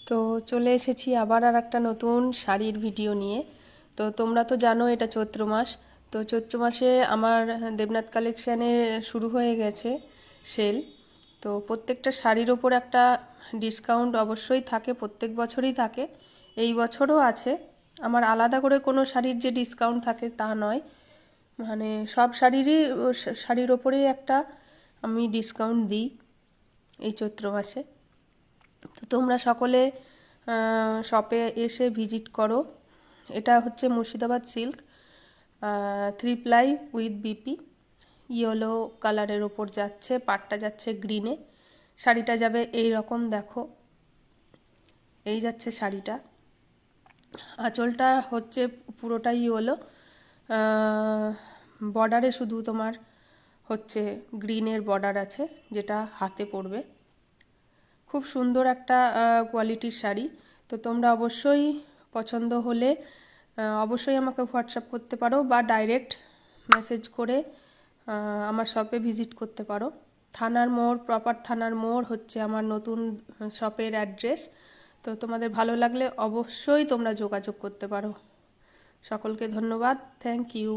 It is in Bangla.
তো চলে এসেছি আবার আর একটা নতুন শাড়ির ভিডিও নিয়ে। তো তোমরা তো জানো এটা চৈত্র মাস। তো চৈত্র মাসে আমার দেবনাথ কালেকশানে শুরু হয়ে গেছে সেল। তো প্রত্যেকটা শাড়ির ওপর একটা ডিসকাউন্ট অবশ্যই থাকে, প্রত্যেক বছরই থাকে, এই বছরও আছে। আমার আলাদা করে কোনো শাড়ির যে ডিসকাউন্ট থাকে তা নয়, মানে সব শাড়ির ওপরেই একটা আমি ডিসকাউন্ট দিই এই চৈত্র মাসে। তো তোমরা সকলে শপে এসে ভিজিট করো। এটা হচ্ছে Murshidabad silk, 3 ply with BP, yellow কালারের ওপর যাচ্ছে, পাটটা যাচ্ছে গ্রিনে, শাড়িটা যাবে এই রকম, দেখো এই যাচ্ছে শাড়িটা। আঁচলটা হচ্ছে পুরোটাই ইয়েলো, বর্ডারে শুধু তোমার হচ্ছে গ্রিনের বর্ডার আছে, যেটা হাতে পড়বে। খুব সুন্দর একটা কোয়ালিটির শাড়ি। তো তোমরা অবশ্যই পছন্দ হলে অবশ্যই আমাকে হোয়াটসঅ্যাপ করতে পারো বা ডাইরেক্ট মেসেজ করে আমার শপে ভিজিট করতে পারো। থানার মোড়, প্রপার থানার মোড় হচ্ছে আমার নতুন শপের অ্যাড্রেস। তো তোমাদের ভালো লাগলে অবশ্যই তোমরা যোগাযোগ করতে পারো। সকলকে ধন্যবাদ, থ্যাংক ইউ।